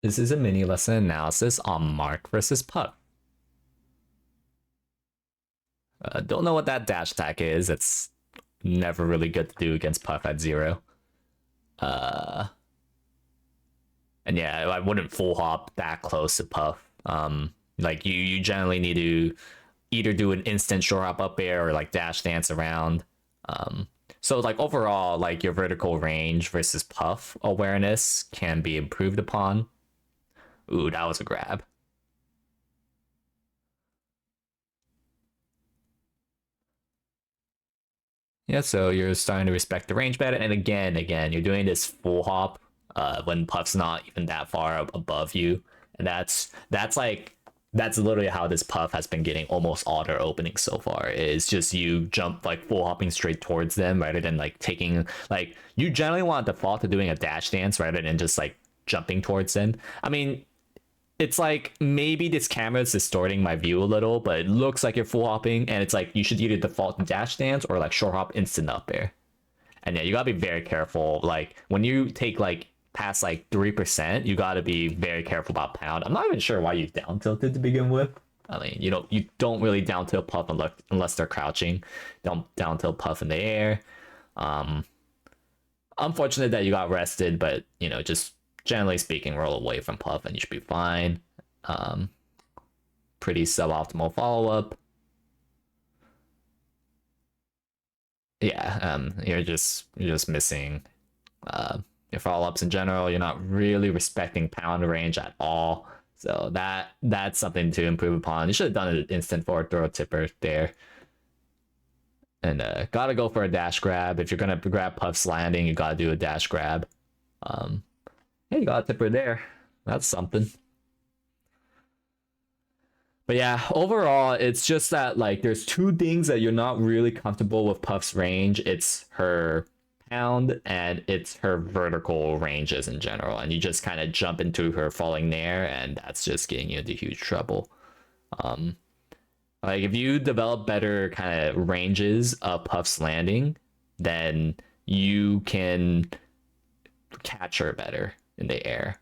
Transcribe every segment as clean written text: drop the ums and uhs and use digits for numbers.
This is a mini lesson analysis on Marth versus Puck. Don't know what that dash attack is. It's never really good to do against Puck at 0. Uh, and yeah, I wouldn't full hop that close to Puff. Like you generally need to either do an instant short hop up air or like dash dance around. So like overall, like your vertical range versus Puff awareness can be improved upon. Ooh, that was a grab. Yeah, so you're starting to respect the range better. And again, you're doing this full hop when Puff's not even that far above you. And that's literally how this Puff has been getting almost all their openings so far. Is just you jump like full hopping straight towards them rather than like taking like you generally want to default to doing a dash dance rather than just like jumping towards them. I mean, it's like maybe this camera is distorting my view a little, but it looks like you're full hopping, and it's like you should either default to dash dance or like short hop instant up air. And yeah, you gotta be very careful. Like when you take like past like 3%, you gotta be very careful about pound. I'm not even sure why you down tilted to begin with. I mean, you don't really down tilt Puff unless they're crouching. Don't down tilt Puff in the air. Um, Unfortunate that you got rested, but just generally speaking, roll away from Puff and you should be fine. Um, Pretty suboptimal follow up. Yeah, you're just missing your follow ups in general. You're not really respecting pound range at all. So that's something to improve upon. You should have done an instant forward throw tipper there. And gotta go for a dash grab. If you're gonna grab Puff's landing, you gotta do a dash grab. Um, Hey, you got a tipper there. That's something. But yeah, overall, it's just that like there's two things that you're not really comfortable with Puff's range. It's her pound and it's her vertical ranges in general. And you just kind of jump into her falling there, and that's just getting you into huge trouble. Um, like if you develop better kind of ranges of Puff's landing, then you can catch her better in the air.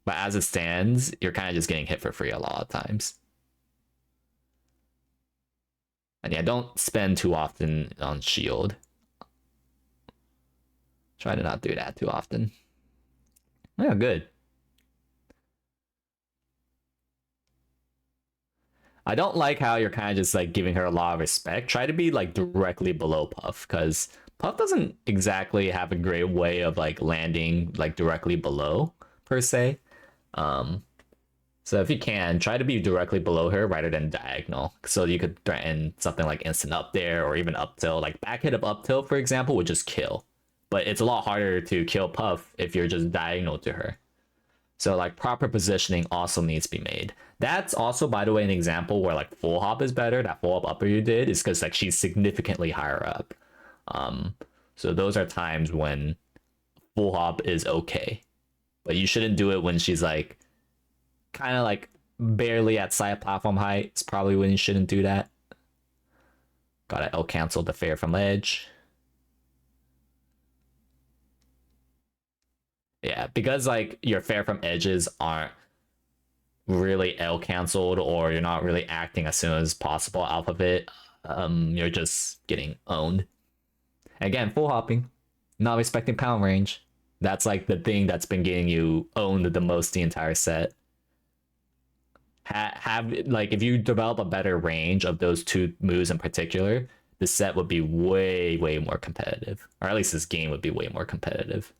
But as it stands, you're kind of just getting hit for free a lot of times. And yeah, don't spend too often on shield. Try to not do that too often. Yeah, good. I don't like how you're kind of just like giving her a lot of respect. Try to be like directly below Puff, because Puff doesn't exactly have a great way of like landing like directly below per se. Um, So if you can, try to be directly below her rather than diagonal. So you could threaten something like instant up there or even up tilt. Like back hit of up tilt, for example, would just kill. But it's a lot harder to kill Puff if you're just diagonal to her. So like proper positioning also needs to be made. That's also, by the way, an example where like full hop is better. That full hop upper you did is because like she's significantly higher up. Um, so those are times when full hop is okay. But you shouldn't do it when she's like kind of like barely at side platform height. It's probably when you shouldn't do that. Gotta L cancel the fair from edge. Yeah, because like your fair from edges aren't really L canceled, or you're not really acting as soon as possible off of it. You're just getting owned. Again, full hopping, not respecting pound range. That's like the thing that's been getting you owned the most the entire set. Have like if you develop a better range of those two moves in particular, the set would be way more competitive, or at least this game would be way more competitive.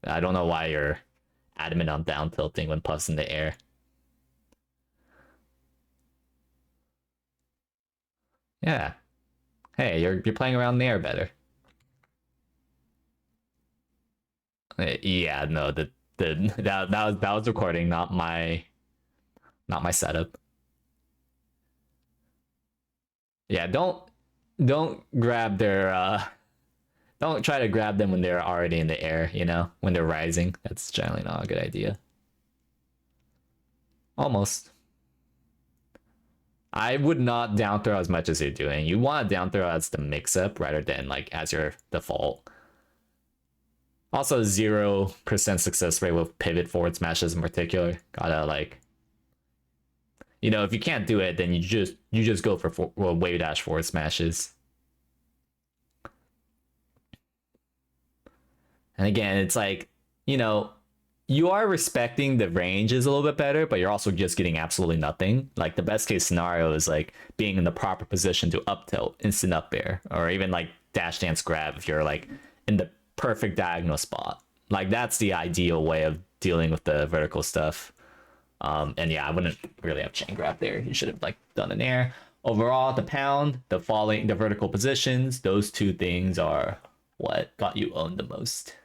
I don't know why you're adamant on down tilting when Puff's in the air. Yeah. Hey, you're playing around in the air better. Yeah, no, that was recording, not my setup. Yeah, don't grab their don't try to grab them when they're already in the air, when they're rising. That's generally not a good idea. Almost. I would not down throw as much as you're doing. You want to down throw as the mix up rather than like as your default. Also 0% success rate with pivot forward smashes in particular. Gotta like, if you can't do it, then you just go for wave dash forward smashes. And again, it's like, you are respecting the ranges a little bit better, but you're also just getting absolutely nothing. Like the best case scenario is like being in the proper position to up tilt, instant up air, or even like dash dance grab if you're like in the perfect diagonal spot. Like that's the ideal way of dealing with the vertical stuff. And yeah, I wouldn't really have chain grab there. You should have like done an air. Overall, the pound, the vertical positions, those two things are what got you owned the most.